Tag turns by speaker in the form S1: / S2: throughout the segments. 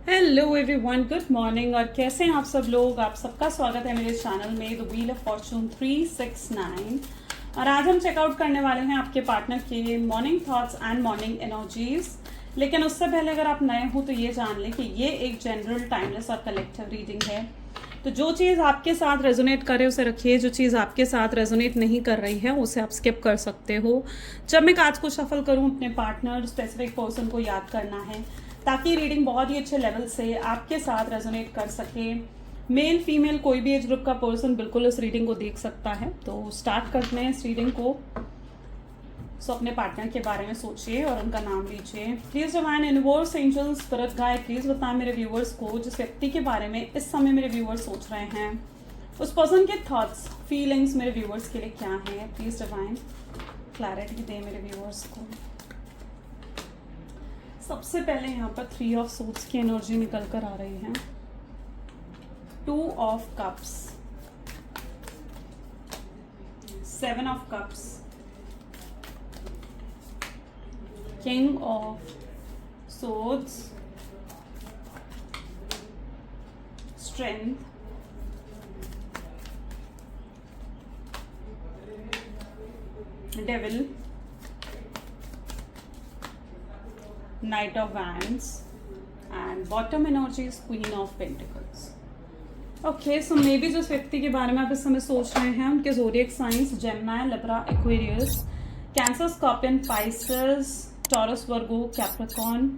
S1: Hello everyone, good morning. और कैसे हैं आप सब लोग? आप सबका स्वागत है मेरे चैनल में द व्हील ऑफ फॉर्चून 369। और आज हम चेकआउट करने वाले हैं आपके पार्टनर के morning thoughts and morning energies. लेकिन उससे पहले अगर आप नए हो तो ये जान लें कि ये एक जनरल, टाइमलेस और कलेक्टिव रीडिंग है। तो जो चीज़ आपके साथ रेजोनेट करे उसे रखिए, जो चीज़ आपके साथ रेजोनेट नहीं कर रही है उसे आप स्किप कर सकते हो। जब मैं कार्ड्स को शफल करूँ, अपने पार्टनर, स्पेसिफिक पर्सन को याद करना है ताकि रीडिंग बहुत ही अच्छे लेवल से आपके साथ रेजोनेट कर सके। मेल फीमेल कोई भी एज ग्रुप का पर्सन बिल्कुल इस रीडिंग को देख सकता है। तो स्टार्ट करते हैं इस रीडिंग को। सो अपने पार्टनर के बारे में सोचिए और उनका नाम लीजिए। Please divine universe, angels, spirit guide, please बताएं मेरे व्यूवर्स को जिस व्यक्ति के बारे में इस समय मेरे व्यूवर्स सोच रहे हैं, उस पर्सन के थॉट्स, फीलिंग्स मेरे व्यूवर्स के लिए क्या है। प्लीज डिवाइन क्लैरिटी दे मेरे व्यूवर्स को। सबसे पहले यहाँ पर 3 ऑफ सोर्ड्स की एनर्जी निकल कर आ रही है। 2 of cups, 7 of cups, king of swords, strength, devil, Knight of Wands and bottom energy is Queen of Pentacles. Okay, so may be जिस व्यक्ति के बारे में आप इस समय सोच रहे हैं उनके zodiac science Gemini, Libra, Aquarius, cancer, scorpion, Pisces, taurus, Virgo, Capricorn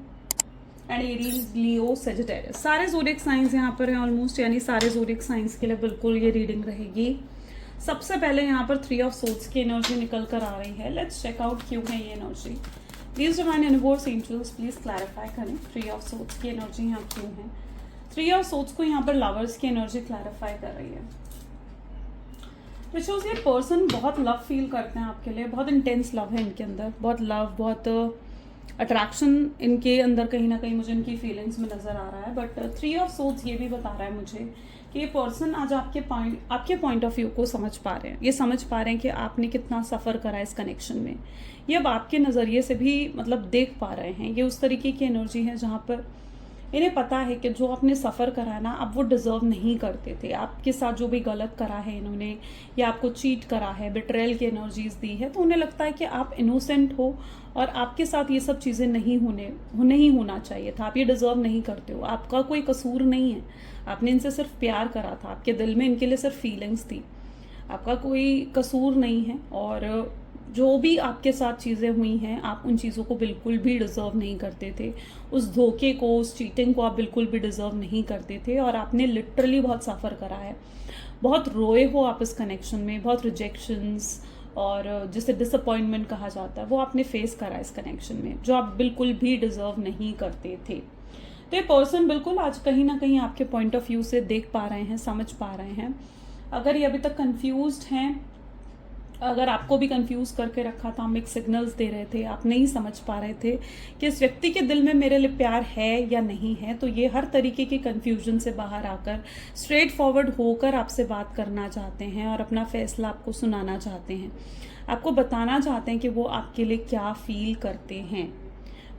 S1: and Aries, Leo, Sagittarius. सारे ज़ोडिएक साइंस यहाँ पर हैं ऑलमोस्ट, यानी सारे ज़ोडिएक साइंस के लिए बिल्कुल ये रीडिंग रहेगी। सबसे पहले यहाँ पर 3 ऑफ सोर्ड्स की एनर्जी निकल कर आ रही है। लेट्स चेक आउट क्यों है ये energy. Please divine universe, angels, please clarify करें 3 ऑफ सोर्ड्स की एनर्जी यहाँ क्यों है। 3 ऑफ सोर्ड्स को यहाँ पर लवर्स की एनर्जी क्लैरिफाई कर रही है। विच ये पर्सन बहुत लव फील करते हैं आपके लिए, बहुत इंटेंस लव है इनके अंदर, बहुत लव, बहुत अट्रैक्शन इनके अंदर कहीं ना कहीं मुझे इनकी फीलिंग्स में नजर आ रहा है। बट 3 ऑफ सोर्ड्स ये भी बता रहा है मुझे कि ये पर्सन आज आपके पॉइंट ऑफ व्यू को समझ पा रहे हैं। ये समझ पा रहे हैं कि आपने कितना सफ़र करा इस कनेक्शन में। ये अब आपके नज़रिए से भी मतलब देख पा रहे हैं। ये उस तरीके की एनर्जी है जहाँ पर इन्हें पता है कि जो आपने सफ़र करा है ना, अब वो डिज़र्व नहीं करते थे। आपके साथ जो भी गलत करा है इन्होंने, या आपको चीट करा है, बिट्रेयल की एनर्जीज दी है, तो उन्हें लगता है कि आप इनोसेंट हो और आपके साथ ये सब चीज़ें नहीं होना चाहिए था। आप ये डिज़र्व नहीं करते हो, आपका कोई कसूर नहीं है। आपने इनसे सिर्फ प्यार करा था, आपके दिल में इनके लिए सिर्फ फीलिंग्स थी, आपका कोई कसूर नहीं है। और जो भी आपके साथ चीज़ें हुई हैं, आप उन चीज़ों को बिल्कुल भी डिज़र्व नहीं करते थे। उस धोखे को, उस चीटिंग को आप बिल्कुल भी डिज़र्व नहीं करते थे। और आपने लिटरली बहुत सफ़र करा है, बहुत रोए हो आप इस कनेक्शन में, बहुत रिजेक्शंस और जिसे डिसअपॉइंटमेंट कहा जाता है वो आपने फेस करा इस कनेक्शन में, जो आप बिल्कुल भी डिज़र्व नहीं करते थे। तो ये पर्सन बिल्कुल आज कहीं ना कहीं आपके पॉइंट ऑफ व्यू से देख पा रहे हैं, समझ पा रहे हैं। अगर ये अभी तक कंफ्यूज्ड हैं, अगर आपको भी कंफ्यूज करके रखा था, मिक्स सिग्नल्स दे रहे थे, आप नहीं समझ पा रहे थे कि इस व्यक्ति के दिल में मेरे लिए प्यार है या नहीं है, तो ये हर तरीके की कंफ्यूजन से बाहर आकर स्ट्रेट फॉरवर्ड होकर आपसे बात करना चाहते हैं और अपना फैसला आपको सुनाना चाहते हैं, आपको बताना चाहते हैं कि वो आपके लिए क्या फील करते हैं।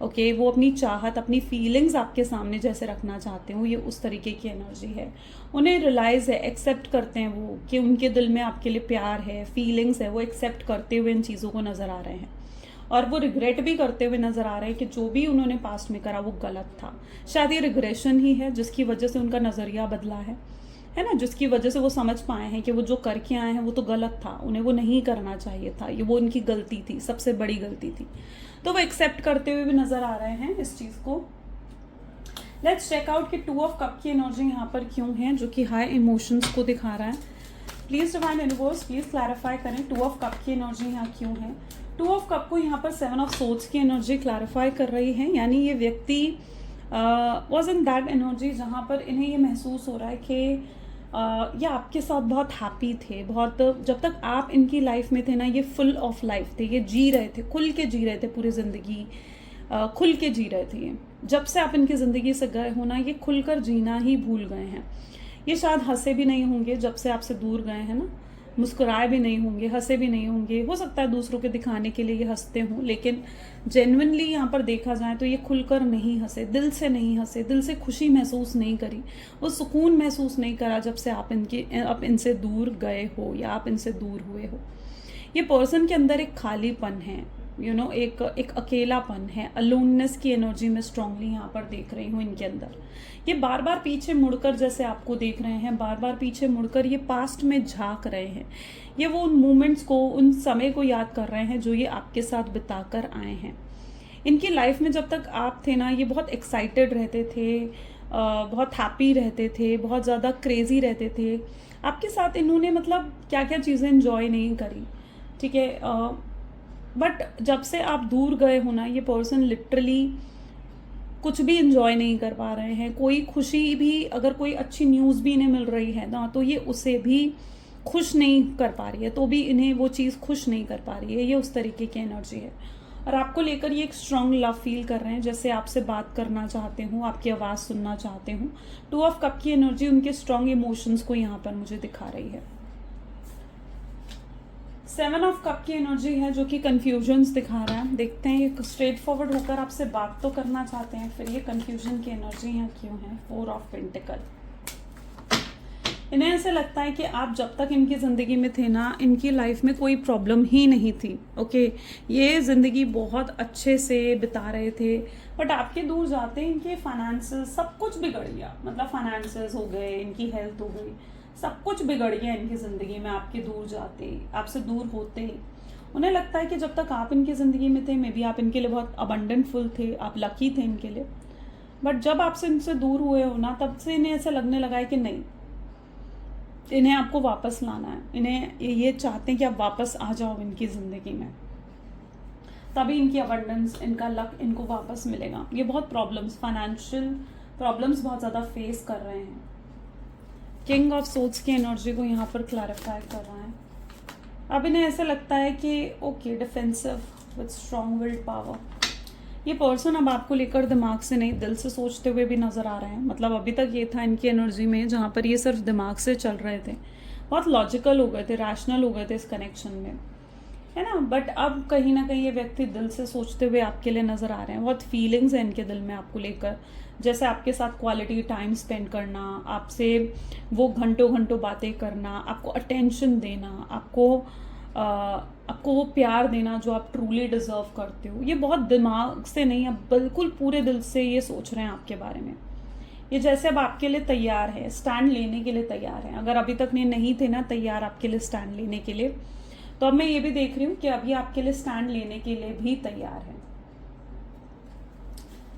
S1: ओके, वो अपनी चाहत, अपनी फीलिंग्स आपके सामने जैसे रखना चाहते हो, ये उस तरीके की एनर्जी है। उन्हें रियलाइज़ है, एक्सेप्ट करते हैं वो कि उनके दिल में आपके लिए प्यार है, फीलिंग्स है, वो एक्सेप्ट करते हुए इन चीज़ों को नज़र आ रहे हैं। और वो रिग्रेट भी करते हुए नज़र आ रहे हैं कि जो भी उन्होंने पास्ट में करा वो गलत था। शायद ये रिग्रेशन ही है जिसकी वजह से उनका नज़रिया बदला है ना, जिसकी वजह से वो समझ पाए हैं कि वो जो करके आए हैं वो तो गलत था, उन्हें वो नहीं करना चाहिए था, ये वो उनकी गलती थी, सबसे बड़ी गलती थी। तो वो एक्सेप्ट करते हुए भी नजर आ रहे हैं इस चीज़ को। लेट्स चेक आउट कि 2 ऑफ कप की एनर्जी यहाँ पर क्यों है, जो कि हाई इमोशंस को दिखा रहा है। Please divine universe, please clarify करें 2 ऑफ कप की एनर्जी यहाँ क्यों है। 2 ऑफ कप को यहाँ पर 7 ऑफ सोर्ड्स की एनर्जी क्लैरिफाई कर रही है, यानी ये व्यक्ति वॉज इन दैट एनर्जी जहाँ पर इन्हें ये महसूस हो रहा है कि ये आपके साथ बहुत हैप्पी थे, बहुत, जब तक आप इनकी लाइफ में थे ना, ये फुल ऑफ लाइफ थे, ये जी रहे थे, खुल के जी रहे थे पूरी ज़िंदगी, खुल के जी रहे थे। ये जब से आप इनकी ज़िंदगी से गए हो ना, ये खुलकर जीना ही भूल गए हैं। ये शायद हंसे भी नहीं होंगे जब से आपसे दूर गए हैं ना, मुस्कुराए भी नहीं होंगे, हंसे भी नहीं होंगे। हो सकता है दूसरों के दिखाने के लिए ये हंसते हों, लेकिन जेन्युइनली यहाँ पर देखा जाए तो ये खुलकर नहीं हंसे, दिल से नहीं हंसे, दिल से खुशी महसूस नहीं करी, वो सुकून महसूस नहीं करा जब से आप इनसे दूर गए हो या आप इनसे दूर हुए हो। ये पर्सन के अंदर एक खालीपन है, एक अकेलापन है, अलोननेस की एनर्जी में स्ट्रांगली यहाँ पर देख रही हूँ इनके अंदर। ये बार बार पीछे मुड़कर जैसे आपको देख रहे हैं, बार बार पीछे मुड़कर ये पास्ट में झांक रहे हैं। ये वो उन मोमेंट्स को, उन समय को याद कर रहे हैं जो ये आपके साथ बिताकर आए हैं। इनकी लाइफ में जब तक आप थे ना, ये बहुत एक्साइटेड रहते थे, बहुत हैप्पी रहते थे, बहुत ज़्यादा क्रेजी रहते थे आपके साथ। इन्होंने मतलब क्या क्या चीज़ें इन्जॉय नहीं करी, ठीक है। बट जब से आप दूर गए हो ना, ये पर्सन लिटरली कुछ भी इन्जॉय नहीं कर पा रहे हैं। कोई खुशी भी, अगर कोई अच्छी न्यूज़ भी इन्हें मिल रही है ना, तो ये उसे भी खुश नहीं कर पा रही है, तो भी इन्हें वो चीज़ खुश नहीं कर पा रही है। ये उस तरीके की एनर्जी है। और आपको लेकर ये एक स्ट्रॉन्ग लव फील कर रहे हैं, जैसे आपसे बात करना चाहते हो, आपकी आवाज़ सुनना चाहते हो। 2 ऑफ कप की एनर्जी उनके स्ट्रॉन्ग इमोशंस को यहाँ पर मुझे दिखा रही है। 7 ऑफ कप की एनर्जी है जो कि कंफ्यूजन्स दिखा रहा है। देखते हैं ये स्ट्रेट फॉरवर्ड होकर आपसे बात तो करना चाहते हैं, फिर ये कंफ्यूजन की एनर्जी यहाँ क्यों है। 4 ऑफ पेंटिकल। इन्हें ऐसे लगता है कि आप जब तक इनकी ज़िंदगी में थे ना, इनकी लाइफ में कोई प्रॉब्लम ही नहीं थी। ओके, ये ज़िंदगी बहुत अच्छे से बिता रहे थे, बट आपके दूर जाते इनके फाइनेंसेस सब कुछ बिगड़ गया। मतलब फाइनेंसेस हो गए, इनकी हेल्थ हो गई, सब कुछ बिगड़ गया इनकी ज़िंदगी में आपके दूर जाते, आपसे दूर होते। उन्हें लगता है कि जब तक आप इनकी ज़िंदगी में थे, मे बी आप इनके लिए बहुत अबंडेंटफुल थे, आप लकी थे इनके लिए। बट जब आपसे इनसे दूर हुए हो ना, तब से इन्हें ऐसा लगने लगा है कि नहीं, इन्हें आपको वापस लाना है। इन्हें ये चाहते हैं कि आप वापस आ जाओ इनकी ज़िंदगी में, तभी इनकी अबंडेंस, इनका लक इनको वापस मिलेगा। ये बहुत प्रॉब्लम्स, फाइनेंशियल प्रॉब्लम्स बहुत ज़्यादा फेस कर रहे हैं। किंग ऑफ सोर्ड्स की एनर्जी को यहाँ पर क्लैरिफाई कर रहा है। अब इन्हें ऐसा लगता है कि okay, defensive with strong willed power. ये पर्सन अब आपको लेकर दिमाग से नहीं, दिल से सोचते हुए भी नज़र आ रहे हैं। मतलब अभी तक ये था इनकी एनर्जी में, जहाँ पर ये सिर्फ दिमाग से चल रहे थे, बहुत लॉजिकल हो गए थे, रैशनल हो गए थे इस कनेक्शन में, है ना। बट अब कहीं ना कहीं ये व्यक्ति दिल से सोचते हुए आपके लिए नज़र आ रहे हैं। बहुत फीलिंग्स हैं इनके दिल में आपको लेकर, जैसे आपके साथ क्वालिटी टाइम स्पेंड करना, आपसे वो घंटों घंटों बातें करना, आपको अटेंशन देना, आपको वो प्यार देना जो आप ट्रूली डिजर्व करते हो। ये बहुत दिमाग से नहीं, अब बिल्कुल पूरे दिल से ये सोच रहे हैं आपके बारे में। ये जैसे अब आपके लिए तैयार है, स्टैंड लेने के लिए तैयार है। अगर अभी तक नहीं थे ना तैयार आपके लिए स्टैंड लेने के लिए, तो अब मैं ये भी देख रही हूँ कि अभी आपके लिए स्टैंड लेने के लिए भी तैयार है।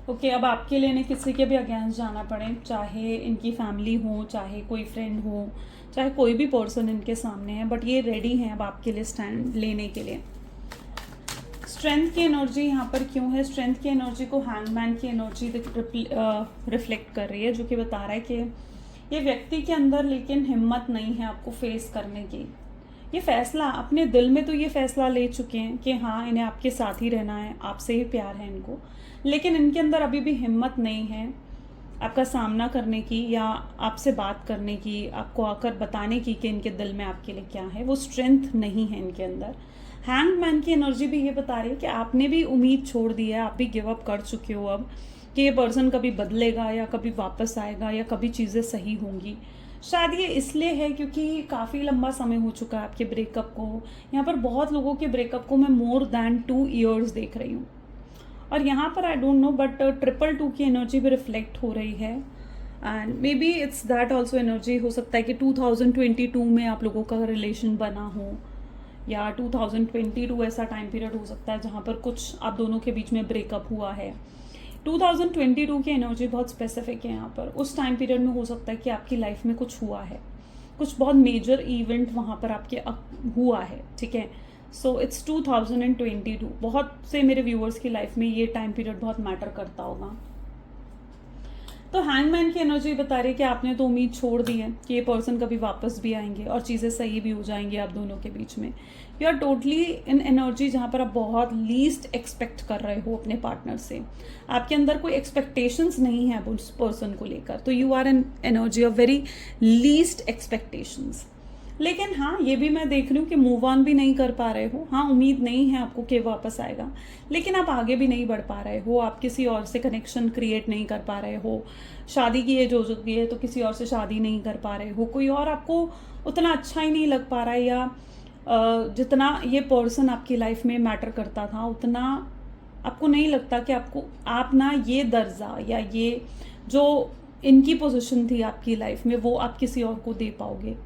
S1: ओके, अब आपके लिए इन्हें किसी के भी अगेंस्ट जाना पड़े, चाहे इनकी फैमिली हो, चाहे कोई फ्रेंड हो, चाहे कोई भी पर्सन इनके सामने है, बट ये रेडी हैं अब आपके लिए स्टैंड लेने के लिए। स्ट्रेंथ की एनर्जी यहाँ पर क्यों है? स्ट्रेंथ की एनर्जी को हैंगमैन की एनर्जी रिफ्लेक्ट कर रही है, जो कि बता रहा है कि ये व्यक्ति के अंदर लेकिन हिम्मत नहीं है आपको फेस करने की। ये फैसला अपने दिल में तो ये फैसला ले चुके हैं कि हाँ, इन्हें आपके साथ ही रहना है, आपसे ही प्यार है इनको, लेकिन इनके अंदर अभी भी हिम्मत नहीं है आपका सामना करने की या आपसे बात करने की, आपको आकर बताने की कि इनके दिल में आपके लिए क्या है। वो स्ट्रेंथ नहीं है इनके अंदर। हैंगमैन की एनर्जी भी ये बता रही है कि आपने भी उम्मीद छोड़ दी है, आप भी गिव अप कर चुके हो अब, कि ये पर्सन कभी बदलेगा या कभी वापस आएगा या कभी चीज़ें सही होंगी। शायद ये इसलिए है क्योंकि काफ़ी लंबा समय हो चुका है आपके ब्रेकअप को। यहाँ पर बहुत लोगों के ब्रेकअप को मैं मोर दैन 2 ईयर्स देख रही हूँ, और यहाँ पर आई डोंट नो बट 222 की एनर्जी भी रिफ्लेक्ट हो रही है। And may be it's that also energy. हो सकता है कि 2022 में आप लोगों का रिलेशन बना हो, या 2022 ऐसा टाइम पीरियड हो सकता है जहाँ पर कुछ आप दोनों के बीच में ब्रेकअप हुआ है। 2022 की एनर्जी बहुत स्पेसिफिक है यहाँ पर। उस टाइम पीरियड में हो सकता है कि आपकी लाइफ में कुछ हुआ है, कुछ बहुत मेजर इवेंट वहाँ पर आपके हुआ है, ठीक है। So it's 2022। बहुत से मेरे व्यूअर्स की लाइफ में ये टाइम पीरियड बहुत मैटर करता होगा। तो हैंगमैन की एनर्जी बता रही है कि आपने तो उम्मीद छोड़ दी है कि ये पर्सन कभी वापस भी आएंगे और चीज़ें सही भी हो जाएंगी आप दोनों के बीच में। You are totally in energy जहाँ पर आप बहुत लीस्ट एक्सपेक्ट कर रहे हो अपने पार्टनर से। आपके अंदर कोई एक्सपेक्टेशंस नहीं है उस पर्सन को लेकर, तो you are in energy of very least expectations. लेकिन हाँ, ये भी मैं देख रही हूँ कि मूव ऑन भी नहीं कर पा रहे हो। हाँ, उम्मीद नहीं है आपको कि वापस आएगा, लेकिन आप आगे भी नहीं बढ़ पा रहे हो। आप किसी और से कनेक्शन क्रिएट नहीं कर पा रहे हो। शादी की एज हो चुकी है तो किसी और से शादी नहीं कर पा रहे हो। कोई और आपको उतना अच्छा ही नहीं लग पा रहा है, या जितना ये पर्सन आपकी लाइफ में मैटर करता था उतना आपको नहीं लगता कि आप ना ये दर्जा या ये जो इनकी पोजीशन थी आपकी लाइफ में वो आप किसी और को दे पाओगे।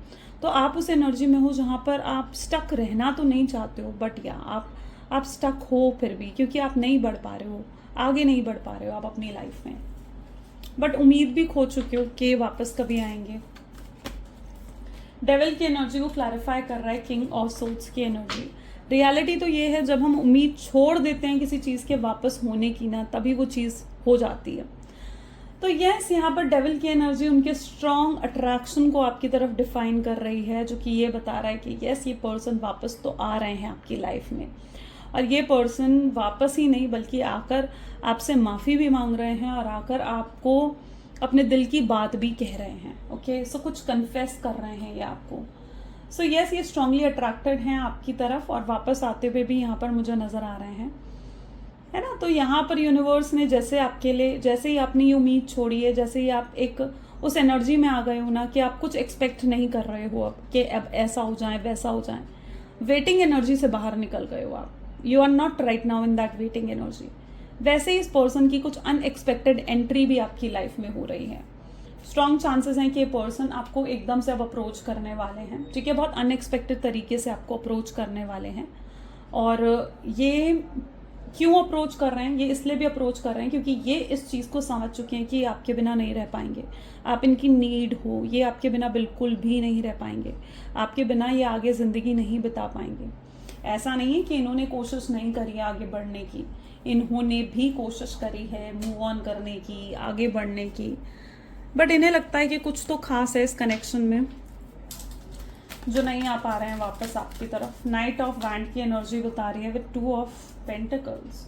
S1: तो आप उस एनर्जी में हो जहाँ पर आप स्टक रहना तो नहीं चाहते हो, बट या आप स्टक हो फिर भी, क्योंकि आप नहीं बढ़ पा रहे हो, आगे नहीं बढ़ पा रहे हो आप अपनी लाइफ में, बट उम्मीद भी खो चुके हो कि वापस कभी आएंगे। डेविल की एनर्जी को क्लैरिफाई कर रहा है किंग ऑफ सोर्ड्स की एनर्जी। रियलिटी तो ये है, जब हम उम्मीद छोड़ देते हैं किसी चीज़ के वापस होने की ना, तभी वो चीज़ हो जाती है। तो यस, यहाँ पर डेविल की एनर्जी उनके स्ट्रॉन्ग अट्रैक्शन को आपकी तरफ डिफाइन कर रही है, जो कि ये बता रहा है कि यस, ये पर्सन वापस तो आ रहे हैं आपकी लाइफ में, और ये पर्सन वापस ही नहीं बल्कि आकर आपसे माफ़ी भी मांग रहे हैं और आकर आपको अपने दिल की बात भी कह रहे हैं। ओके, सो कुछ कन्फेस कर रहे हैं ये आपको। सो यस, ये स्ट्रांगली अट्रैक्टेड हैं आपकी तरफ, और वापस आते हुए भी यहाँ पर मुझे नज़र आ रहे हैं, है ना। तो यहाँ पर यूनिवर्स ने जैसे आपके लिए, जैसे ही आपने ये उम्मीद छोड़ी है, जैसे ही आप एक उस एनर्जी में आ गए हो ना कि आप कुछ एक्सपेक्ट नहीं कर रहे हो अब कि अब ऐसा हो जाए वैसा हो जाए, वेटिंग एनर्जी से बाहर निकल गए हो आप। You are not right now in that waiting energy. वैसे ही इस पर्सन की कुछ अनएक्सपेक्टेड एंट्री भी आपकी लाइफ में हो रही है। स्ट्रॉन्ग चांसेस हैं कि ये पर्सन आपको एकदम से अब अप्रोच करने वाले हैं, ठीक है, बहुत अनएक्सपेक्टेड तरीके से आपको अप्रोच करने वाले हैं। और ये क्यों अप्रोच कर रहे हैं, ये इसलिए भी अप्रोच कर रहे हैं क्योंकि ये इस चीज़ को समझ चुके हैं कि ये आपके बिना नहीं रह पाएंगे। आप इनकी नीड हो, ये आपके बिना बिल्कुल भी नहीं रह पाएंगे। आपके बिना ये आगे ज़िंदगी नहीं बिता पाएंगे। ऐसा नहीं है कि इन्होंने कोशिश नहीं करी आगे बढ़ने की, इन्होंने भी कोशिश करी है मूव ऑन करने की, आगे बढ़ने की, बट इन्हें लगता है कि कुछ तो खास है इस कनेक्शन में जो नहीं आ पा रहे हैं वापस आपकी तरफ। नाइट ऑफ वैंड की एनर्जी बता रही है विद 2 ऑफ पेंटिकल्स।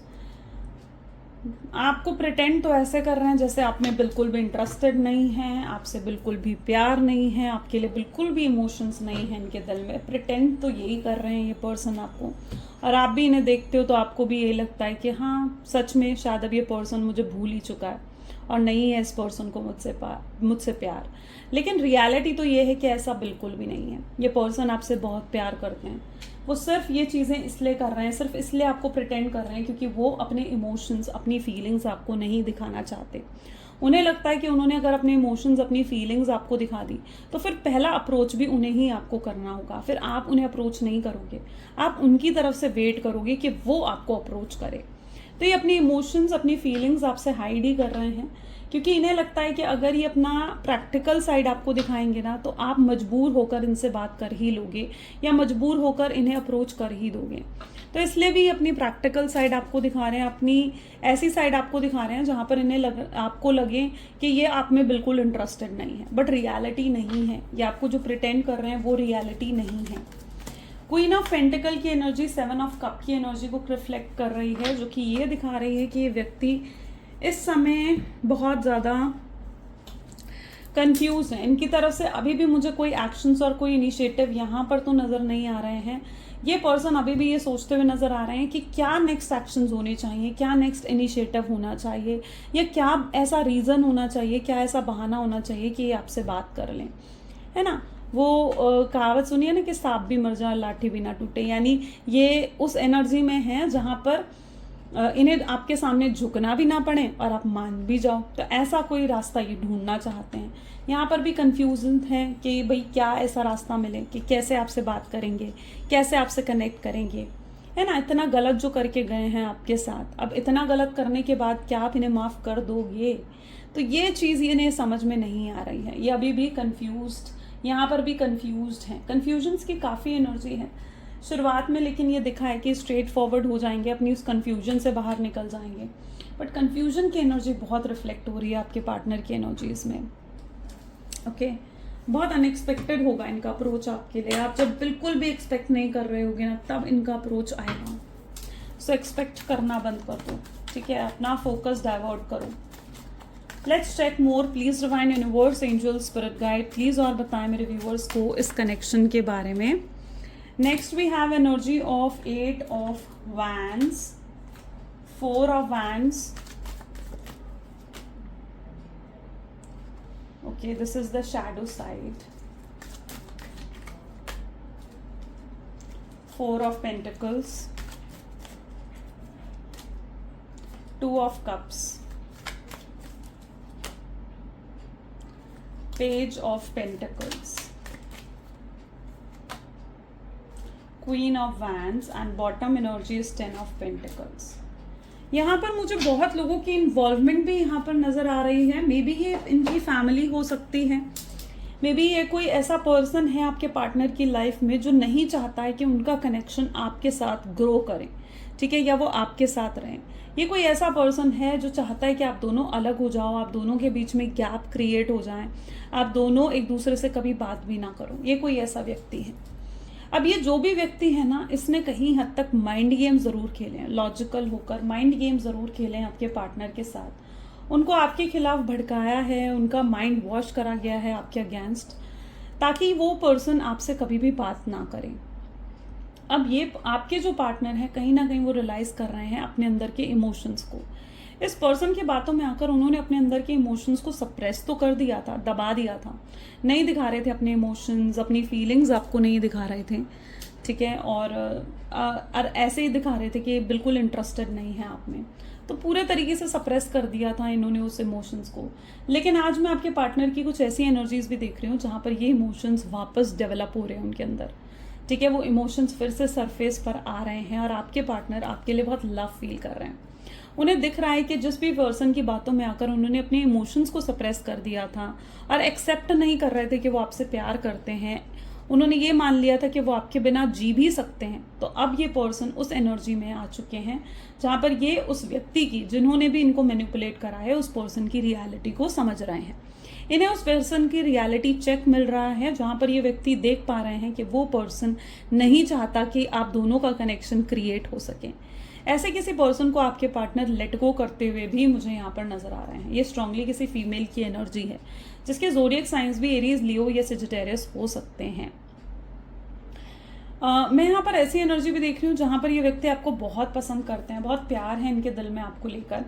S1: आपको प्रिटेंड तो ऐसे कर रहे हैं जैसे आप में बिल्कुल भी इंटरेस्टेड नहीं है, आपसे बिल्कुल भी प्यार नहीं है, आपके लिए बिल्कुल भी इमोशंस नहीं है इनके दिल में। प्रिटेंड तो यही कर रहे हैं ये पर्सन आपको, और आप भी इन्हें देखते हो तो आपको भी यही लगता है कि हाँ, सच में शायद अब ये पर्सन मुझे भूल ही चुका है और नहीं है इस पर्सन को मुझसे प्यार। लेकिन रियलिटी तो ये है कि ऐसा बिल्कुल भी नहीं है। ये पर्सन आपसे बहुत प्यार करते हैं। वो सिर्फ ये चीज़ें इसलिए कर रहे हैं, सिर्फ इसलिए आपको प्रिटेंड कर रहे हैं क्योंकि वो अपने इमोशंस, अपनी फीलिंग्स आपको नहीं दिखाना चाहते। उन्हें लगता है कि उन्होंने अगर अपने इमोशंस, अपनी फीलिंग्स आपको दिखा दी तो फिर पहला अप्रोच भी उन्हें ही आपको करना होगा। फिर आप उन्हें अप्रोच नहीं करोगे, आप उनकी तरफ से वेट करोगे कि वो आपको अप्रोच करे। तो ये अपनी इमोशंस, अपनी फीलिंग्स आपसे हाइड ही कर रहे हैं क्योंकि इन्हें लगता है कि अगर ये अपना प्रैक्टिकल साइड आपको दिखाएंगे ना तो आप मजबूर होकर इनसे बात कर ही लोगे या मजबूर होकर इन्हें अप्रोच कर ही दोगे। तो इसलिए भी अपनी प्रैक्टिकल साइड आपको दिखा रहे हैं, अपनी ऐसी साइड आपको दिखा रहे हैं जहाँ पर आपको लगे कि ये आप में बिल्कुल इंटरेस्टेड नहीं है, बट रियलिटी नहीं है। ये आपको जो प्रिटेंड कर रहे हैं वो रियलिटी नहीं है। क्वीन ऑफ पेंटिकल की एनर्जी 7 ऑफ कप की एनर्जी को रिफ्लेक्ट कर रही है, जो कि ये दिखा रही है कि ये व्यक्ति इस समय बहुत ज़्यादा कंफ्यूज है। इनकी तरफ से अभी भी मुझे कोई एक्शंस और कोई इनिशिएटिव यहाँ पर तो नज़र नहीं आ रहे हैं। ये पर्सन अभी भी ये सोचते हुए नज़र आ रहे हैं कि क्या नेक्स्ट एक्शंस होने चाहिए, क्या नेक्स्ट इनिशिएटिव होना चाहिए, या क्या ऐसा रीज़न होना चाहिए, क्या ऐसा बहाना होना चाहिए कि ये आपसे बात कर लें, है ना। वो कहावत सुनिए ना कि सांप भी मर जाए लाठी भी ना टूटे, यानी ये उस एनर्जी में है जहाँ पर इन्हें आपके सामने झुकना भी ना पड़े और आप मान भी जाओ। तो ऐसा कोई रास्ता ये ढूंढना चाहते हैं। यहाँ पर भी कंफ्यूजन है कि भाई क्या ऐसा रास्ता मिले कि कैसे आपसे बात करेंगे, कैसे आपसे कनेक्ट करेंगे, है ना। इतना गलत जो करके गए हैं आपके साथ, अब इतना गलत करने के बाद क्या आप इन्हें माफ़ कर दोगे? तो ये चीज़ इन्हें समझ में नहीं आ रही है। ये अभी भी कन्फ्यूज्ड, यहाँ पर भी कन्फ्यूज्ड हैं। कन्फ्यूजन्स की काफ़ी एनर्जी है शुरुआत में, लेकिन ये दिखा है कि स्ट्रेट फॉरवर्ड हो जाएंगे, अपनी उस कन्फ्यूजन से बाहर निकल जाएंगे। बट कन्फ्यूजन की एनर्जी बहुत रिफ्लेक्ट हो रही है आपके पार्टनर की एनर्जीज में। ओके, बहुत अनएक्सपेक्टेड होगा इनका अप्रोच आपके लिए। आप जब बिल्कुल भी एक्सपेक्ट नहीं कर रहे होगे ना, तब इनका अप्रोच आएगा। सो एक्सपेक्ट करना बंद कर दो, ठीक है, अपना फोकस डाइवर्ट करो। Let's check more, please divine universe, angel, spirit guide, please और बताएं मेरे व्यूवर्स को इस कनेक्शन के बारे में। Next we have energy of 8 of wands, 4 of wands, okay, this is the shadow side, 4 of pentacles, 2 of cups, page of pentacles, queen of wands and bottom energy is 10 of pentacles. यहाँ पर मुझे बहुत लोगों की involvement भी यहाँ पर नज़र आ रही है। मे बी ये इनकी फैमिली हो सकती है, मे बी ये कोई ऐसा पर्सन है आपके पार्टनर की लाइफ में जो नहीं चाहता है कि उनका कनेक्शन आपके साथ ग्रो करे, ठीक है, या वो आपके साथ रहें। ये कोई ऐसा पर्सन है जो चाहता है कि आप दोनों अलग हो जाओ, आप दोनों के बीच में गैप क्रिएट हो जाए, आप दोनों एक दूसरे से कभी बात भी ना करो। ये कोई ऐसा व्यक्ति है। अब ये जो भी व्यक्ति है ना, इसने कहीं हद तक माइंड गेम ज़रूर खेले हैं, लॉजिकल होकर माइंड गेम ज़रूर खेले हैं आपके पार्टनर के साथ। उनको आपके खिलाफ भड़काया है, उनका माइंड वॉश करा गया है आपके अगेंस्ट, ताकि वो पर्सन आपसे कभी भी बात ना करें। अब ये आपके जो पार्टनर हैं कहीं ना कहीं वो रियलाइज़ कर रहे हैं अपने अंदर के इमोशंस को। इस पर्सन की बातों में आकर उन्होंने अपने अंदर के इमोशंस को सप्रेस तो कर दिया था, दबा दिया था, नहीं दिखा रहे थे अपने इमोशंस, अपनी फीलिंग्स आपको नहीं दिखा रहे थे, ठीक है, और ऐसे ही दिखा रहे थे कि बिल्कुल इंटरेस्टेड नहीं है आप में। तो पूरे तरीके से सप्रेस कर दिया था इन्होंने उस इमोशंस को। लेकिन आज मैं आपके पार्टनर की कुछ ऐसी एनर्जीज भी देख रही हूँ जहाँ पर ये इमोशंस वापस डेवलप हो रहे हैं उनके अंदर, ठीक है, वो इमोशंस फिर से सरफेस पर आ रहे हैं और आपके पार्टनर आपके लिए बहुत लव फील कर रहे हैं। उन्हें दिख रहा है कि जिस भी पर्सन की बातों में आकर उन्होंने अपने इमोशंस को सप्रेस कर दिया था और एक्सेप्ट नहीं कर रहे थे कि वो आपसे प्यार करते हैं, उन्होंने ये मान लिया था कि वो आपके बिना जी भी सकते हैं, तो अब ये पर्सन उस एनर्जी में आ चुके हैं जहाँ पर ये उस व्यक्ति की, जिन्होंने भी इनको मैनिपुलेट करा है, उस पर्सन की रियलिटी को समझ रहे हैं। इन्हें उस पर्सन की रियलिटी चेक मिल रहा है जहाँ पर ये व्यक्ति देख पा रहे हैं कि वो पर्सन नहीं चाहता कि आप दोनों का कनेक्शन क्रिएट हो सके। ऐसे किसी पर्सन को आपके पार्टनर लेट गो करते हुए भी मुझे यहाँ पर नजर आ रहे हैं। ये स्ट्रांगली किसी फीमेल की एनर्जी है जिसके ज़ोडिएक साइंस भी एरीज, लियो या सेजिटेरियस हो सकते हैं। मैं यहाँ पर ऐसी एनर्जी भी देख रही हूँ जहाँ पर ये व्यक्ति आपको बहुत पसंद करते हैं, बहुत प्यार है इनके दिल में आपको लेकर,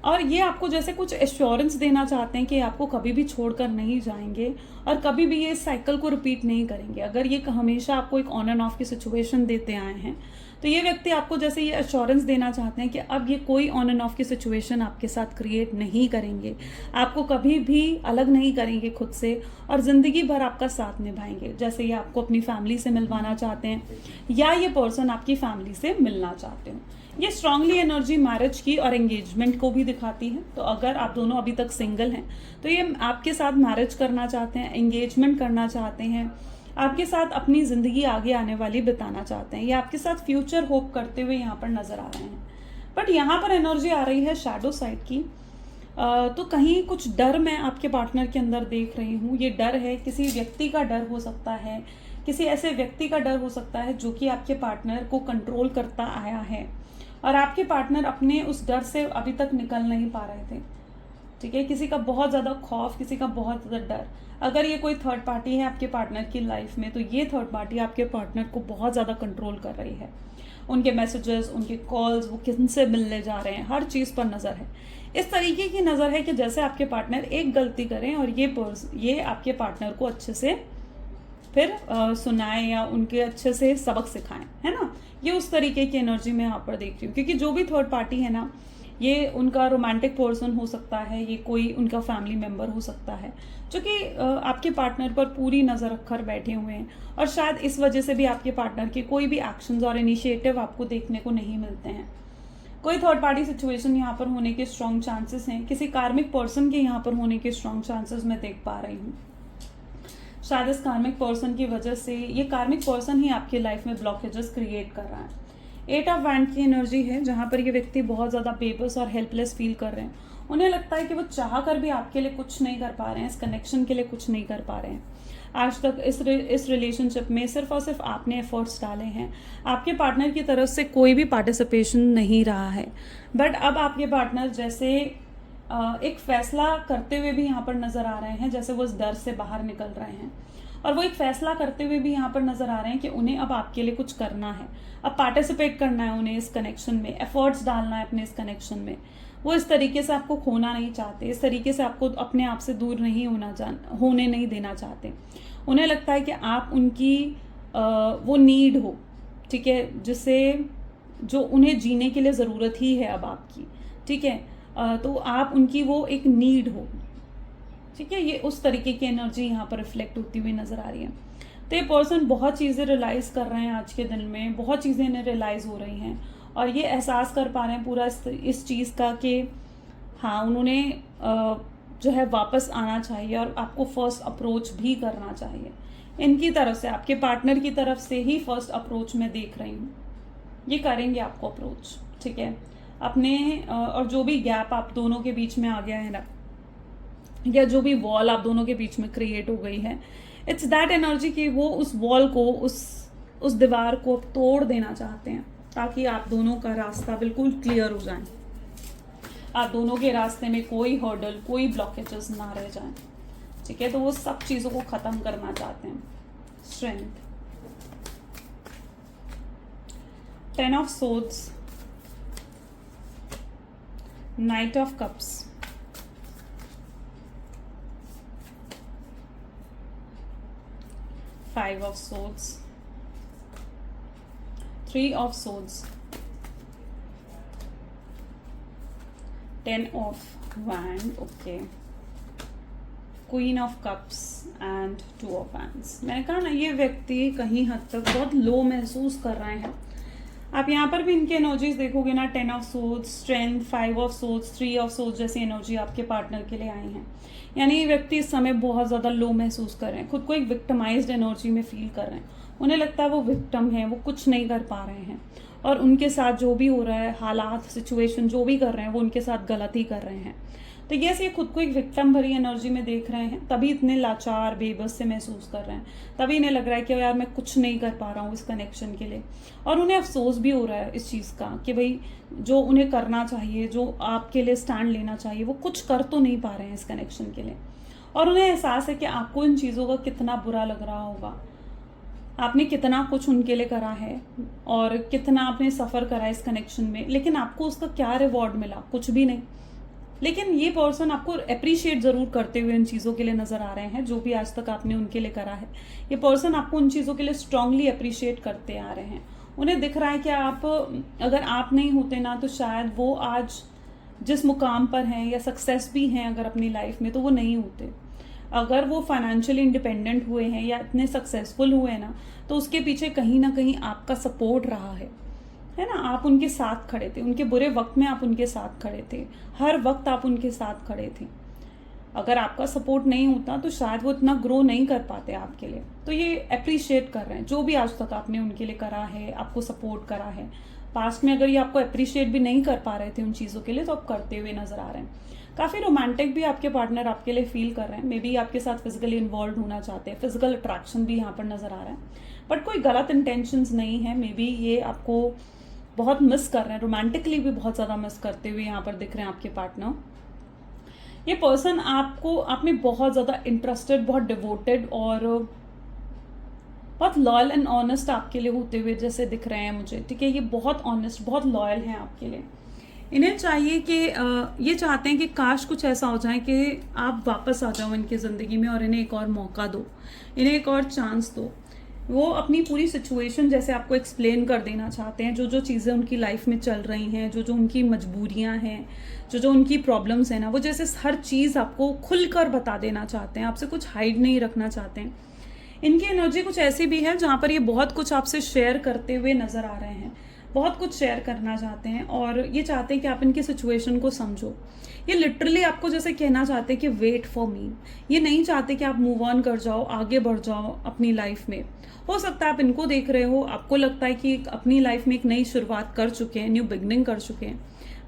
S1: और ये आपको जैसे कुछ एश्योरेंस देना चाहते हैं कि आपको कभी भी छोड़कर नहीं जाएंगे और कभी भी ये इस साइकिल को रिपीट नहीं करेंगे। अगर ये हमेशा आपको एक ऑन एंड ऑफ की सिचुएशन देते आए हैं तो ये व्यक्ति आपको जैसे ये एश्योरेंस देना चाहते हैं कि अब ये कोई ऑन एंड ऑफ की सिचुएशन आपके साथ क्रिएट नहीं करेंगे, आपको कभी भी अलग नहीं करेंगे खुद से और ज़िंदगी भर आपका साथ निभाएंगे। जैसे ये आपको अपनी फैमिली से मिलवाना चाहते हैं या ये पर्सन आपकी फैमिली से मिलना चाहते हो। ये स्ट्रांगली एनर्जी मैरिज की और एंगेजमेंट को भी दिखाती है। तो अगर आप दोनों अभी तक सिंगल हैं तो ये आपके साथ मैरिज करना चाहते हैं, एंगेजमेंट करना चाहते हैं, आपके साथ अपनी ज़िंदगी आगे आने वाली बिताना चाहते हैं, ये आपके साथ फ्यूचर होप करते हुए यहाँ पर नज़र आ रहे हैं। बट यहाँ पर एनर्जी आ रही है शैडो साइड की। तो कहीं कुछ डर मैं आपके पार्टनर के अंदर देख रही हूँ। ये डर है, किसी व्यक्ति का डर हो सकता है, किसी ऐसे व्यक्ति का डर हो सकता है जो कि आपके पार्टनर को कंट्रोल करता आया है और आपके पार्टनर अपने उस डर से अभी तक निकल नहीं पा रहे थे, ठीक है। किसी का बहुत ज़्यादा खौफ, किसी का बहुत ज़्यादा डर। अगर ये कोई थर्ड पार्टी है आपके पार्टनर की लाइफ में तो ये थर्ड पार्टी आपके पार्टनर को बहुत ज़्यादा कंट्रोल कर रही है। उनके मैसेजेस, उनके कॉल्स, वो किनसे मिलने जा रहे हैं, हर चीज़ पर नज़र है। इस तरीके की नज़र है कि जैसे आपके पार्टनर एक गलती करें और ये आपके पार्टनर को अच्छे से फिर सुनाएं या उनके अच्छे से सबक सिखाएं, है ना। ये उस तरीके की एनर्जी मैं यहाँ पर देख रही हूँ, क्योंकि जो भी थर्ड पार्टी है ना, ये उनका रोमांटिक पर्सन हो सकता है, ये कोई उनका फैमिली मेम्बर हो सकता है जो कि आपके पार्टनर पर पूरी नज़र रखकर बैठे हुए हैं और शायद इस वजह से भी आपके पार्टनर के कोई भी एक्शंस और इनिशिएटिव आपको देखने को नहीं मिलते हैं। कोई थर्ड पार्टी सिचुएशन यहाँ पर होने के स्ट्रॉन्ग चांसेस हैं, किसी कार्मिक पर्सन के यहाँ पर होने के स्ट्रॉन्ग चांसेस मैं देख पा रही हूँ। शायद इस कार्मिक पर्सन की वजह से ये कार्मिक पर्सन ही आपकी लाइफ में ब्लॉकेजेस क्रिएट कर रहा है। 8 ऑफ वैंड की एनर्जी है जहाँ पर ये व्यक्ति बहुत ज़्यादा बेबस और हेल्पलेस फील कर रहे हैं। उन्हें लगता है कि वो चाह कर भी आपके लिए कुछ नहीं कर पा रहे हैं, इस कनेक्शन के लिए कुछ नहीं कर पा रहे हैं। आज तक इस रिलेशनशिप में सिर्फ और सिर्फ आपने एफर्ट्स डाले हैं, आपके पार्टनर की तरफ से कोई भी पार्टिसिपेशन नहीं रहा है। बट अब आपके पार्टनर जैसे एक फैसला करते हुए भी यहाँ पर नज़र आ रहे हैं, जैसे वो इस डर से बाहर निकल रहे हैं। और वो एक फैसला करते हुए भी यहाँ पर नज़र आ रहे हैं कि उन्हें अब आपके लिए कुछ करना है, अब पार्टिसिपेट करना है उन्हें इस कनेक्शन में, एफर्ट्स डालना है अपने इस कनेक्शन में। वो इस तरीके से आपको खोना नहीं चाहते, इस तरीके से आपको अपने आप से दूर नहीं होने नहीं देना चाहते। उन्हें लगता है कि आप उनकी वो नीड हो, ठीक है, जिससे जो उन्हें जीने के लिए ज़रूरत ही है अब आपकी, ठीक है। तो आप उनकी वो एक नीड हो, ठीक है। ये उस तरीके की एनर्जी यहाँ पर रिफ्लेक्ट होती हुई नज़र आ रही है। तो ये पर्सन बहुत चीज़ें रियलाइज़ कर रहे हैं आज के दिन में, बहुत चीज़ें इन्हें रियलाइज़ हो रही हैं और ये एहसास कर पा रहे हैं पूरा इस चीज़ का कि हाँ, उन्होंने जो है वापस आना चाहिए और आपको फर्स्ट अप्रोच भी करना चाहिए। इनकी तरफ से, आपके पार्टनर की तरफ से ही फर्स्ट अप्रोच मैं देख रही हूँ, ये करेंगे आपको अप्रोच, ठीक है। अपने और जो भी गैप आप दोनों के बीच में आ गया है ना, या जो भी वॉल आप दोनों के बीच में क्रिएट हो गई है, इट्स दैट एनर्जी कि वो उस वॉल को, उस दीवार को तोड़ देना चाहते हैं ताकि आप दोनों का रास्ता बिल्कुल क्लियर हो जाए, आप दोनों के रास्ते में कोई हर्डल, कोई ब्लॉकेजेस ना रह जाए, ठीक है। तो वो सब चीज़ों को ख़त्म करना चाहते हैं। Strength, 10 of swords, night of cups, 5 of swords, 3 of swords, 10 of wand, okay, Queen of cups and 2 of wands। मैंने कहा ना, ये व्यक्ति कहीं हद तक बहुत लो महसूस कर रहे हैं। आप यहाँ पर भी इनकी एनर्जीज देखोगे ना, 10 of swords, strength, 5 of swords, 3 of swords जैसी एनर्जी आपके पार्टनर के लिए आई हैं। यानी ये व्यक्ति इस समय बहुत ज़्यादा लो महसूस कर रहे हैं, खुद को एक विक्टिमाइज्ड एनर्जी में फील कर रहे हैं। उन्हें लगता है वो विक्टिम है, वो कुछ नहीं कर पा रहे हैं और उनके साथ जो भी हो रहा है, हालात, सिचुएशन जो भी कर रहे हैं, वो उनके साथ गलत ही कर रहे हैं। तो ये खुद को एक विक्टिम भरी एनर्जी में देख रहे हैं, तभी इतने लाचार, बेबस से महसूस कर रहे हैं। तभी इन्हें लग रहा है कि यार मैं कुछ नहीं कर पा रहा हूँ इस कनेक्शन के लिए। और उन्हें अफसोस भी हो रहा है इस चीज़ का कि भाई जो उन्हें करना चाहिए, जो आपके लिए स्टैंड लेना चाहिए, वो कुछ कर तो नहीं पा रहे हैं इस कनेक्शन के लिए। और उन्हें एहसास है कि आपको इन चीज़ों का कितना बुरा लग रहा होगा, आपने कितना कुछ उनके लिए करा है और कितना आपने सफ़र करा इस कनेक्शन में, लेकिन आपको उसका क्या रिवॉर्ड मिला? कुछ भी नहीं। लेकिन ये पर्सन आपको अप्रिशिएट ज़रूर करते हुए इन चीज़ों के लिए नज़र आ रहे हैं, जो भी आज तक आपने उनके लिए करा है। ये पर्सन आपको उन चीज़ों के लिए स्ट्रांगली अप्रिशिएट करते आ रहे हैं। उन्हें दिख रहा है कि आप, अगर आप नहीं होते ना, तो शायद वो आज जिस मुकाम पर हैं या सक्सेस भी हैं अगर अपनी लाइफ में, तो वो नहीं होते। अगर वो फाइनेंशियली इंडिपेंडेंट हुए हैं या इतने सक्सेसफुल हुए हैं ना, तो उसके पीछे कहीं ना कहीं आपका सपोर्ट रहा है ना। आप उनके साथ खड़े थे, उनके बुरे वक्त में आप उनके साथ खड़े थे, हर वक्त आप उनके साथ खड़े थे। अगर आपका सपोर्ट नहीं होता तो शायद वो इतना ग्रो नहीं कर पाते आपके लिए। तो ये अप्रिशिएट कर रहे हैं जो भी आज तक आपने उनके लिए करा है, आपको सपोर्ट करा है। पास्ट में अगर ये आपको अप्रिशिएट भी नहीं कर पा रहे थे उन चीज़ों के लिए, तो अब करते हुए नजर आ रहे हैं। काफ़ी रोमांटिक भी आपके पार्टनर आपके लिए फील कर रहे हैं, मे बी आपके साथ फिजिकली इन्वॉल्व होना चाहते हैं, फिजिकल अट्रैक्शन भी यहाँ पर नजर आ रहा है, बट कोई गलत इंटेंशंस नहीं है। मे बी ये आपको बहुत मिस कर रहे हैं, रोमांटिकली भी बहुत ज़्यादा मिस करते हुए यहाँ पर दिख रहे हैं आपके पार्टनर। ये पर्सन आपको, आप में बहुत ज़्यादा इंटरेस्टेड, बहुत डिवोटेड और बहुत लॉयल एंड ऑनेस्ट आपके लिए होते हुए जैसे दिख रहे हैं मुझे, ठीक है। ये बहुत ऑनेस्ट, बहुत लॉयल हैं आपके लिए। इन्हें चाहिए कि ये चाहते हैं कि काश कुछ ऐसा हो जाए कि आप वापस आ जाओ इनकी ज़िंदगी में और इन्हें एक और मौका दो, इन्हें एक और चांस दो। वो अपनी पूरी सिचुएशन जैसे आपको एक्सप्लेन कर देना चाहते हैं, जो जो चीज़ें उनकी लाइफ में चल रही हैं, जो जो उनकी मजबूरियां हैं, जो जो उनकी प्रॉब्लम्स हैं ना, वो जैसे हर चीज़ आपको खुलकर बता देना चाहते हैं, आपसे कुछ हाइड नहीं रखना चाहते हैं। इनकी एनर्जी कुछ ऐसी भी है जहाँ पर ये बहुत कुछ आपसे शेयर करते हुए नज़र आ रहे हैं, बहुत कुछ शेयर करना चाहते हैं और ये चाहते हैं कि आप इनकी सिचुएशन को समझो। ये लिटरली आपको जैसे कहना चाहते हैं कि वेट फॉर मी। ये नहीं चाहते कि आप मूव ऑन कर जाओ, आगे बढ़ जाओ अपनी लाइफ में। हो सकता है आप इनको देख रहे हो, आपको लगता है कि अपनी लाइफ में एक नई शुरुआत कर चुके हैं, न्यू बिगनिंग कर चुके हैं,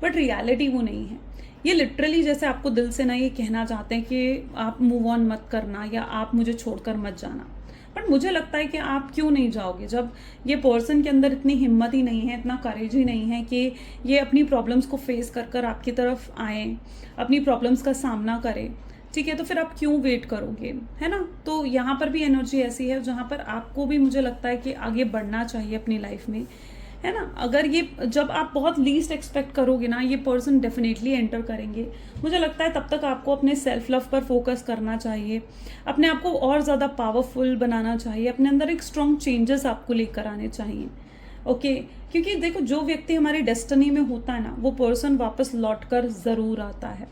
S1: बट रियलिटी वो नहीं है। ये लिटरली जैसे आपको दिल से ना ये कहना चाहते हैं कि आप मूव ऑन मत करना या आप मुझे छोड़कर मत जाना, बट मुझे लगता है कि आप क्यों नहीं जाओगे जब ये पर्सन के अंदर इतनी हिम्मत ही नहीं है, इतना करेज ही नहीं है कि ये अपनी प्रॉब्लम्स को फेस कर कर आपकी तरफ आए, अपनी प्रॉब्लम्स का सामना करें, ठीक है, तो फिर आप क्यों वेट करोगे, है ना। तो यहाँ पर भी एनर्जी ऐसी है जहाँ पर आपको भी मुझे लगता है कि आगे बढ़ना चाहिए अपनी लाइफ में, है ना। अगर ये जब आप बहुत लीस्ट एक्सपेक्ट करोगे ना, ये पर्सन डेफिनेटली एंटर करेंगे। मुझे लगता है तब तक आपको अपने सेल्फ लव पर फोकस करना चाहिए, अपने आप को और ज़्यादा पावरफुल बनाना चाहिए, अपने अंदर एक स्ट्रॉन्ग चेंजेस आपको लेकर आने चाहिए, ओके। क्योंकि देखो, जो व्यक्ति हमारी डेस्टिनी में होता है ना, वो पर्सन वापस लौट कर ज़रूर आता है,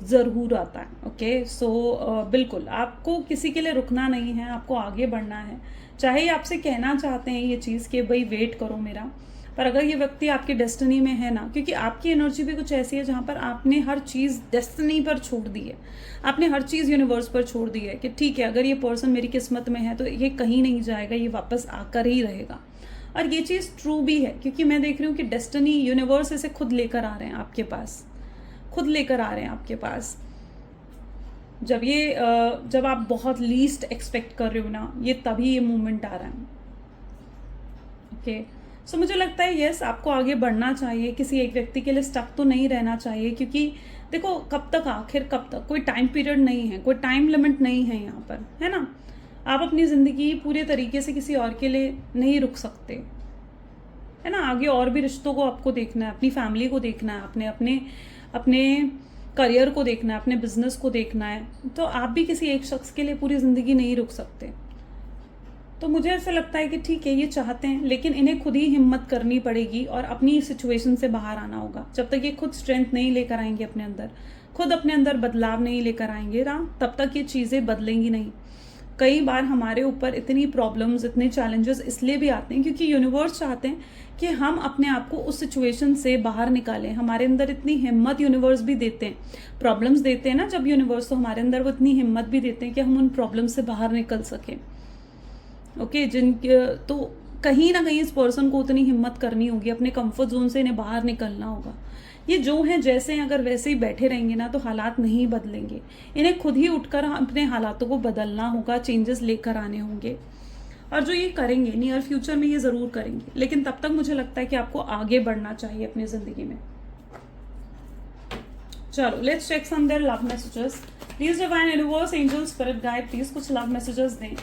S1: ज़रूर आता है, ओके। सो बिल्कुल आपको किसी के लिए रुकना नहीं है, आपको आगे बढ़ना है। चाहे आपसे कहना चाहते हैं ये चीज़ कि भाई वेट करो मेरा, पर अगर ये व्यक्ति आपकी डेस्टिनी में है ना, क्योंकि आपकी एनर्जी भी कुछ ऐसी है जहाँ पर आपने हर चीज़ डेस्टिनी पर छोड़ दी है, आपने हर चीज़ यूनिवर्स पर छोड़ दी है कि ठीक है, अगर ये पर्सन मेरी किस्मत में है तो ये कहीं नहीं जाएगा, ये वापस आकर ही रहेगा। और ये चीज़ ट्रू भी है, क्योंकि मैं देख रही हूँ कि डेस्टिनी, यूनिवर्स इसे खुद लेकर आ रहे हैं आपके पास, खुद लेकर आ रहे हैं आपके पास। जब आप बहुत लीस्ट एक्सपेक्ट कर रहे हो ना, ये तभी ये मूवमेंट आ रहा है, ओके। सो मुझे लगता है यस, आपको आगे बढ़ना चाहिए, किसी एक व्यक्ति के लिए स्टक तो नहीं रहना चाहिए, क्योंकि देखो कब तक, आखिर कब तक, कोई टाइम पीरियड नहीं है, कोई टाइम लिमिट नहीं है यहाँ पर, है ना। आप अपनी ज़िंदगी पूरे तरीके से किसी और के लिए नहीं रुक सकते, है ना। आगे और भी रिश्तों को आपको देखना है, अपनी फैमिली को देखना है, अपने अपने अपने करियर को देखना है, अपने बिजनेस को देखना है, तो आप भी किसी एक शख्स के लिए पूरी ज़िंदगी नहीं रुक सकते। तो मुझे ऐसा लगता है कि ठीक है, ये चाहते हैं, लेकिन इन्हें खुद ही हिम्मत करनी पड़ेगी और अपनी सिचुएशन से बाहर आना होगा। जब तक ये खुद स्ट्रेंथ नहीं लेकर आएंगे अपने अंदर, खुद अपने अंदर बदलाव नहीं लेकर आएंगे ना, तब तक ये चीज़ें बदलेंगी नहीं। कई बार हमारे ऊपर इतनी प्रॉब्लम्स, इतने चैलेंजेस इसलिए भी आते हैं क्योंकि यूनिवर्स चाहते हैं कि हम अपने आप को उस सिचुएशन से बाहर निकालें। हमारे अंदर इतनी हिम्मत यूनिवर्स भी देते हैं, प्रॉब्लम्स देते हैं ना जब यूनिवर्स, तो हमारे अंदर वो इतनी हिम्मत भी देते हैं कि हम उन प्रॉब्लम्स से बाहर निकल सकें, ओके। तो कहीं ना कहीं इस पर्सन को उतनी हिम्मत करनी होगी, अपने कंफर्ट जोन से इन्हें बाहर निकलना होगा। ये जो हैं जैसे हैं, अगर वैसे ही बैठे रहेंगे ना तो हालात नहीं बदलेंगे। इन्हें खुद ही उठकर अपने हालातों को बदलना होगा, चेंजेस लेकर आने होंगे, और जो ये करेंगे नियर फ्यूचर में ये ज़रूर करेंगे। लेकिन तब तक मुझे लगता है कि आपको आगे बढ़ना चाहिए अपनी ज़िंदगी में। चलो let's check some their love messages. Please divine universe, angel, spirit guide, please कुछ लव मैसेजेस दें।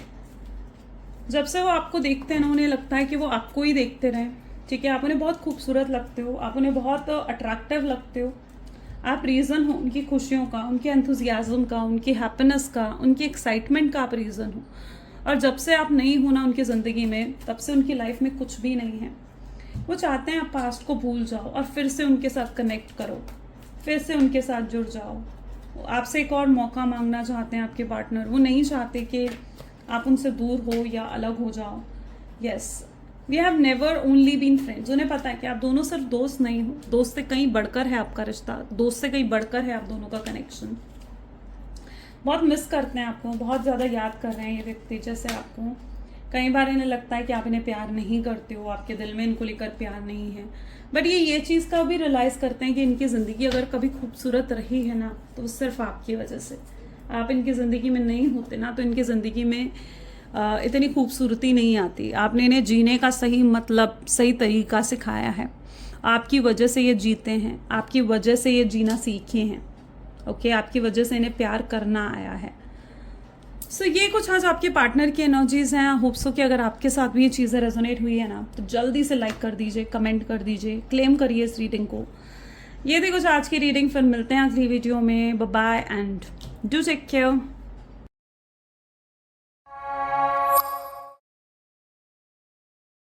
S1: जब से वो आपको देखते हैं ना, उन्हें लगता है कि वो आपको ही देखते रहें, ठीक है। आप उन्हें बहुत खूबसूरत लगते हो, आप उन्हें बहुत अट्रैक्टिव लगते हो, आप रीज़न हो उनकी खुशियों का, उनके एंथुजियाज्म का, उनकी हैप्पीनेस का, उनकी एक्साइटमेंट का आप रीज़न हो। और जब से आप नहीं हो ना उनकी ज़िंदगी में, तब से उनकी लाइफ में कुछ भी नहीं है। वो चाहते हैं आप पास्ट को भूल जाओ और फिर से उनके साथ कनेक्ट करो, फिर से उनके साथ जुड़ जाओ। आपसे एक और मौका मांगना चाहते हैं आपके पार्टनर। वो नहीं चाहते कि आप उनसे दूर हो या अलग हो जाओ। Yes, we have never only been friends. उन्हें पता है कि आप दोनों सिर्फ दोस्त नहीं हो, दोस्त से कहीं बढ़कर है आपका रिश्ता, दोस्त से कहीं बढ़कर है आप दोनों का कनेक्शन। बहुत मिस करते हैं आपको, बहुत ज़्यादा याद कर रहे हैं ये व्यक्ति जैसे आपको। कई बार इन्हें लगता है कि आप इन्हें प्यार नहीं करते हो, आपके दिल में इनको लेकर प्यार नहीं है, बट ये चीज़ का भी रियलाइज़ करते हैं कि इनकी ज़िंदगी अगर कभी खूबसूरत रही है ना, तो सिर्फ आपकी वजह से। आप इनकी ज़िंदगी में नहीं होते ना, तो इनकी ज़िंदगी में इतनी खूबसूरती नहीं आती। आपने इन्हें जीने का सही मतलब, सही तरीका सिखाया है, आपकी वजह से ये जीते हैं, आपकी वजह से ये जीना सीखे हैं, ओके। आपकी वजह से इन्हें प्यार करना आया है। सो ये कुछ आज आपके पार्टनर की एनर्जीज हैं। होप सो कि अगर आपके साथ भी ये चीज़ें रेजोनेट हुई है ना, तो जल्दी से लाइक कर दीजिए, कमेंट कर दीजिए, क्लेम करिए इस रीडिंग को। ये थी कुछ आज की रीडिंग, फिर मिलते हैं अगली वीडियो में। Bye bye and do take care.